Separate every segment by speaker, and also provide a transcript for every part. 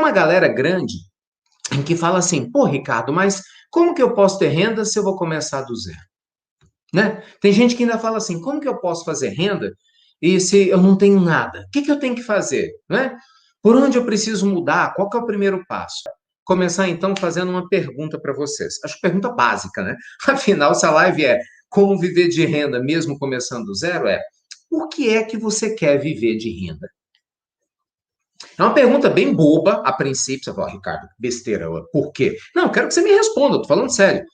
Speaker 1: uma galera grande que fala assim, pô, Ricardo, mas como que eu posso ter renda se eu vou começar do zero? Né? Tem gente que ainda fala assim, como que eu posso fazer renda e se eu não tenho nada? O que que eu tenho que fazer? Né? Por onde eu preciso mudar? Qual que é o primeiro passo? Começar então fazendo uma pergunta para vocês. Acho que pergunta básica, né? Afinal, se a live é como viver de renda mesmo começando do zero, por que é que você quer viver de renda? É uma pergunta bem boba, a princípio. Você fala, Ricardo, besteira, por quê? Não, eu quero que você me responda, eu tô falando sério.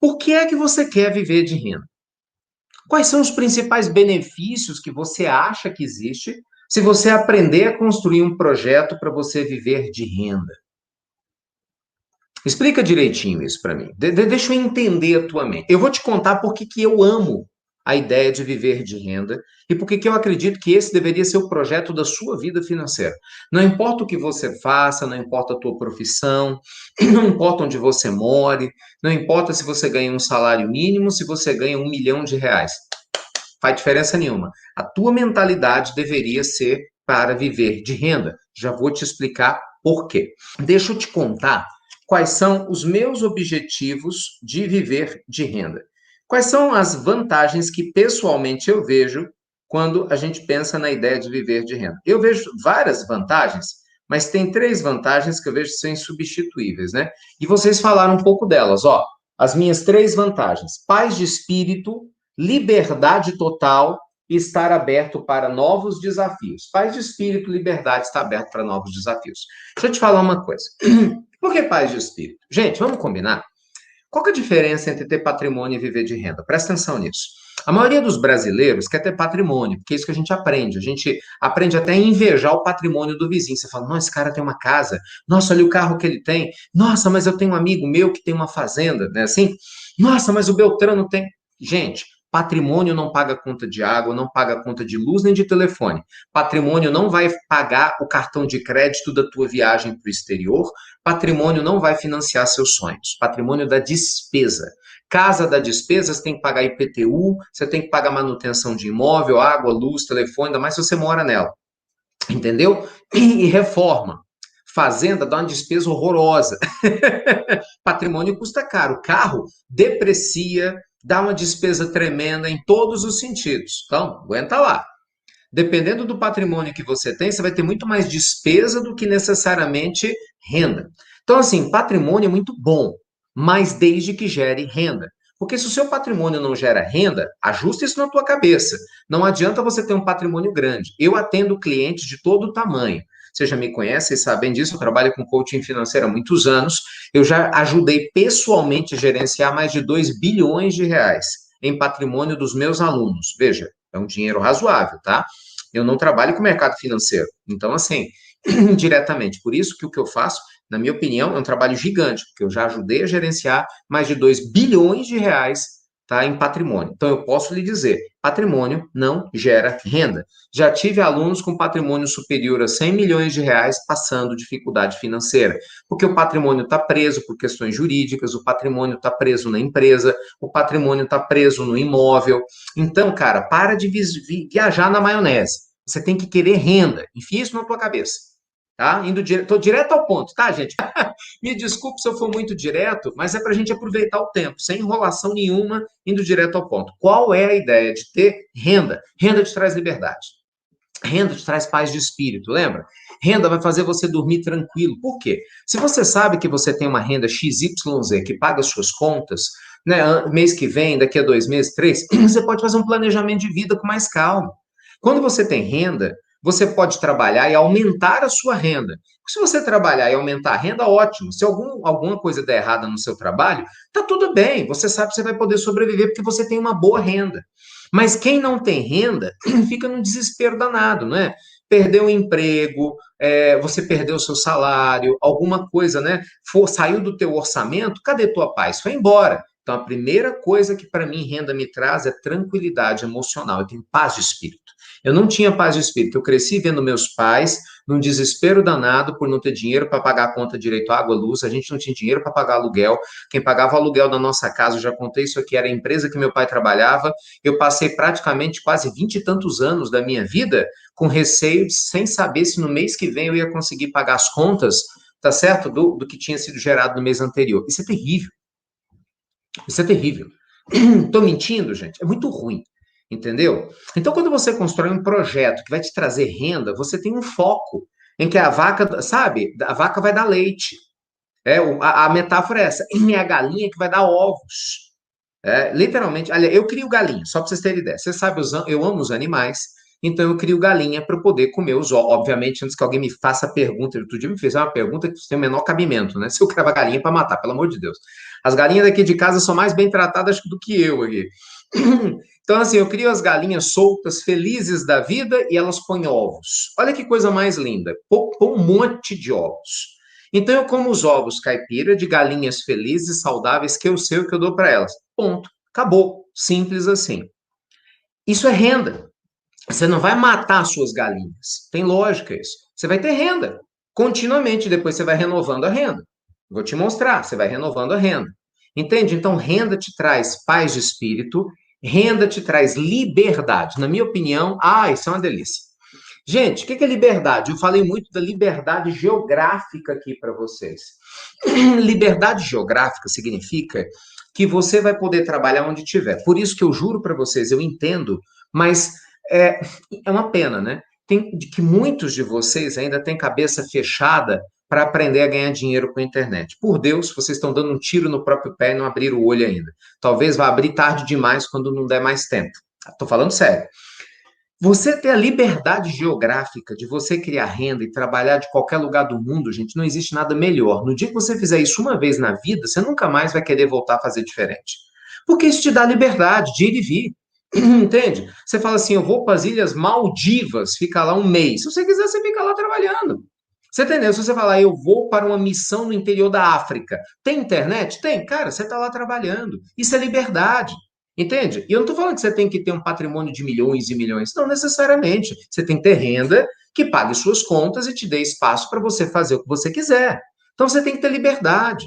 Speaker 1: Por que é que você quer viver de renda? Quais são os principais benefícios que você acha que existe se você aprender a construir um projeto para você viver de renda? Explica direitinho isso para mim. Deixa eu entender a tua mente. Eu vou te contar por que eu amo a ideia de viver de renda e por que eu acredito que esse deveria ser o projeto da sua vida financeira. Não importa o que você faça, não importa a tua profissão, não importa onde você more, não importa se você ganha um salário mínimo, se você ganha R$ 1 milhão. Faz diferença nenhuma. A tua mentalidade deveria ser para viver de renda. Já vou te explicar por quê. Deixa eu te contar quais são os meus objetivos de viver de renda. Quais são as vantagens que pessoalmente eu vejo quando a gente pensa na ideia de viver de renda? Eu vejo várias vantagens, mas tem 3 vantagens que eu vejo que são insubstituíveis, né? E vocês falaram um pouco delas, ó. As minhas 3 vantagens: paz de espírito, liberdade total e estar aberto para novos desafios. Paz de espírito, liberdade, estar aberto para novos desafios. Deixa eu te falar uma coisa. Por que paz de espírito? Gente, vamos combinar? Qual que é a diferença entre ter patrimônio e viver de renda? Presta atenção nisso. A maioria dos brasileiros quer ter patrimônio, porque é isso que a gente aprende. A gente aprende até a invejar o patrimônio do vizinho. Você fala, nossa, esse cara tem uma casa. Nossa, olha o carro que ele tem. Nossa, mas eu tenho um amigo meu que tem uma fazenda, né? Assim, nossa, mas o Beltrano tem. Gente, patrimônio não paga conta de água, não paga conta de luz nem de telefone. Patrimônio não vai pagar o cartão de crédito da tua viagem para o exterior. Patrimônio não vai financiar seus sonhos. Patrimônio da despesa. Casa da despesa, você tem que pagar IPTU, você tem que pagar manutenção de imóvel, água, luz, telefone, ainda mais se você mora nela. Entendeu? E reforma. Fazenda dá uma despesa horrorosa. Patrimônio custa caro. Carro deprecia, dá uma despesa tremenda em todos os sentidos. Então, aguenta lá. Dependendo do patrimônio que você tem, você vai ter muito mais despesa do que necessariamente renda. Então, assim, patrimônio é muito bom, mas desde que gere renda. Porque se o seu patrimônio não gera renda, ajusta isso na tua cabeça. Não adianta você ter um patrimônio grande. Eu atendo clientes de todo tamanho. Vocês já me conhecem, sabem disso, eu trabalho com coaching financeiro há muitos anos. Eu já ajudei pessoalmente a gerenciar mais de R$ 2 bilhões em patrimônio dos meus alunos. Veja, é um dinheiro razoável, tá? Eu não trabalho com mercado financeiro. Então, assim, indiretamente. Por isso que o que eu faço, na minha opinião, é um trabalho gigante, porque eu já ajudei a gerenciar mais de R$ 2 bilhões, tá, em patrimônio. Então, eu posso lhe dizer, patrimônio não gera renda. Já tive alunos com patrimônio superior a R$ 100 milhões passando dificuldade financeira, porque o patrimônio está preso por questões jurídicas, o patrimônio está preso na empresa, o patrimônio está preso no imóvel. Então, cara, para de viajar na maionese. Você tem que querer renda. Enfia isso na tua cabeça. Tá? Tô direto ao ponto, tá, gente? Me desculpe se eu for muito direto, mas é para a gente aproveitar o tempo, sem enrolação nenhuma, indo direto ao ponto. Qual é a ideia de ter renda? Renda te traz liberdade. Renda te traz paz de espírito, lembra? Renda vai fazer você dormir tranquilo. Por quê? Se você sabe que você tem uma renda XYZ que paga as suas contas, né, mês que vem, daqui a 2 meses, 3, você pode fazer um planejamento de vida com mais calma. Quando você tem renda, você pode trabalhar e aumentar a sua renda. Se você trabalhar e aumentar a renda, ótimo. Se alguma coisa der errada no seu trabalho, tá tudo bem. Você sabe que você vai poder sobreviver porque você tem uma boa renda. Mas quem não tem renda fica num desespero danado, não é? Perdeu o emprego, você perdeu o seu salário, alguma coisa, né? Saiu do teu orçamento, cadê tua paz? Foi embora. Então, a primeira coisa que para mim renda me traz é tranquilidade emocional. Eu tenho paz de espírito. Eu não tinha paz de espírito. Eu cresci vendo meus pais num desespero danado por não ter dinheiro para pagar a conta direito à água, luz. A gente não tinha dinheiro para pagar aluguel. Quem pagava o aluguel da nossa casa, eu já contei isso aqui, era a empresa que meu pai trabalhava. Eu passei praticamente quase 20 e tantos anos da minha vida com receio, sem saber se no mês que vem eu ia conseguir pagar as contas, tá certo? Do que tinha sido gerado no mês anterior. Isso é terrível. Isso é terrível. Estou mentindo, gente? É muito ruim. Entendeu? Então, quando você constrói um projeto que vai te trazer renda, você tem um foco em que a vaca, sabe, a vaca vai dar leite. A metáfora é essa. É a galinha que vai dar ovos. Literalmente, olha, eu crio galinha, só para vocês terem ideia. Você sabe, eu amo os animais, então eu crio galinha para poder comer os ovos. Obviamente, antes que alguém me faça a pergunta, outro dia me fez uma pergunta que tem o menor cabimento, né? Se eu criava galinha para matar, pelo amor de Deus. As galinhas daqui de casa são mais bem tratadas do que eu aqui. Então, assim, eu crio as galinhas soltas, felizes da vida, e elas põem ovos. Olha que coisa mais linda. Põe um monte de ovos. Então, eu como os ovos caipira de galinhas felizes, saudáveis, que eu sei o que eu dou para elas. Ponto. Acabou. Simples assim. Isso é renda. Você não vai matar as suas galinhas. Tem lógica isso. Você vai ter renda. Continuamente, depois você vai renovando a renda. Vou te mostrar, você vai renovando a renda. Entende? Então, renda te traz paz de espírito, renda te traz liberdade. Na minha opinião, isso é uma delícia. Gente, o que é liberdade? Eu falei muito da liberdade geográfica aqui para vocês. Liberdade geográfica significa que você vai poder trabalhar onde tiver. Por isso que eu juro para vocês, eu entendo, mas é uma pena, né? Que muitos de vocês ainda têm cabeça fechada para aprender a ganhar dinheiro com a internet. Por Deus, vocês estão dando um tiro no próprio pé e não abriram o olho ainda. Talvez vá abrir tarde demais quando não der mais tempo. Estou falando sério. Você ter a liberdade geográfica de você criar renda e trabalhar de qualquer lugar do mundo, gente, não existe nada melhor. No dia que você fizer isso uma vez na vida, você nunca mais vai querer voltar a fazer diferente. Porque isso te dá liberdade de ir e vir. Entende? Você fala assim, eu vou para as Ilhas Maldivas, ficar lá um mês. Se você quiser, você fica lá trabalhando. Você entendeu? Se você falar, eu vou para uma missão no interior da África, tem internet? Tem. Cara, você está lá trabalhando. Isso é liberdade. Entende? E eu não estou falando que você tem que ter um patrimônio de milhões e milhões. Não necessariamente. Você tem que ter renda que pague suas contas e te dê espaço para você fazer o que você quiser. Então você tem que ter liberdade.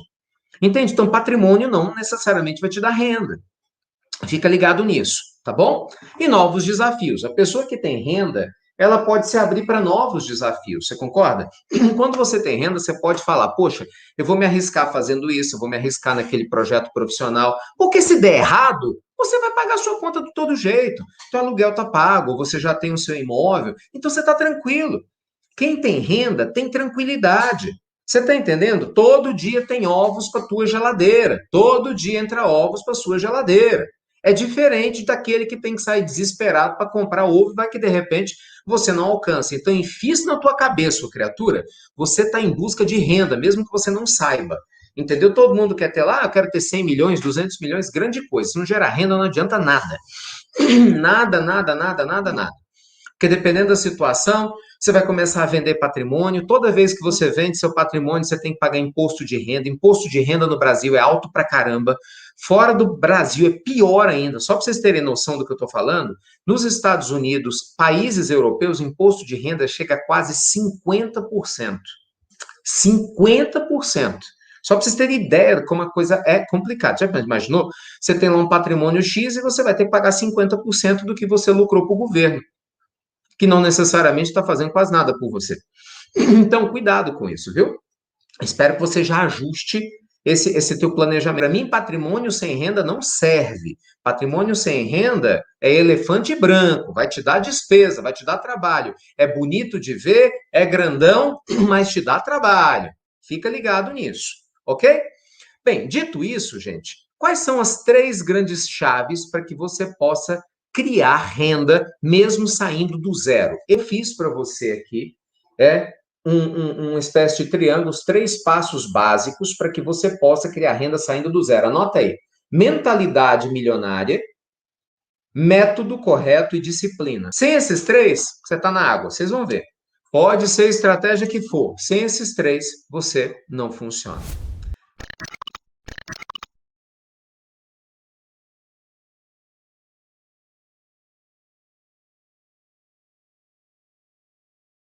Speaker 1: Entende? Então patrimônio não necessariamente vai te dar renda. Fica ligado nisso, tá bom? E novos desafios. A pessoa que tem renda, ela pode se abrir para novos desafios, você concorda? Quando você tem renda, você pode falar, poxa, eu vou me arriscar fazendo isso, eu vou me arriscar naquele projeto profissional, porque se der errado, você vai pagar a sua conta de todo jeito. Seu aluguel está pago, você já tem o seu imóvel, então você está tranquilo. Quem tem renda tem tranquilidade. Você está entendendo? Todo dia tem ovos para tua geladeira. Todo dia entra ovos para sua geladeira. É diferente daquele que tem que sair desesperado para comprar ovo e vai que de repente você não alcança. Então, enfia isso na tua cabeça, criatura. Você está em busca de renda, mesmo que você não saiba. Entendeu? Todo mundo quer ter lá, eu quero ter 100 milhões, 200 milhões, grande coisa. Se não gerar renda, não adianta nada. Nada, nada, nada, nada, nada. Porque dependendo da situação, você vai começar a vender patrimônio. Toda vez que você vende seu patrimônio, você tem que pagar imposto de renda. Imposto de renda no Brasil é alto pra caramba. Fora do Brasil é pior ainda. Só para vocês terem noção do que eu estou falando, nos Estados Unidos, países europeus, imposto de renda chega a quase 50%. 50%. Só para vocês terem ideia de como a coisa é complicada. Já imaginou? Você tem lá um patrimônio X e você vai ter que pagar 50% do que você lucrou para o governo, que não necessariamente está fazendo quase nada por você. Então, cuidado com isso, viu? Espero que você já ajuste esse teu planejamento. Para mim, patrimônio sem renda não serve. Patrimônio sem renda é elefante branco, vai te dar despesa, vai te dar trabalho. É bonito de ver, é grandão, mas te dá trabalho. Fica ligado nisso, ok? Bem, dito isso, gente, quais são as 3 grandes chaves para que você possa criar renda mesmo saindo do zero? Eu fiz para você aqui uma espécie de triângulo, os 3 passos básicos para que você possa criar renda saindo do zero. Anota aí. Mentalidade milionária, método correto e disciplina. Sem esses 3, você está na água. Vocês vão ver. Pode ser a estratégia que for. Sem esses 3, você não funciona.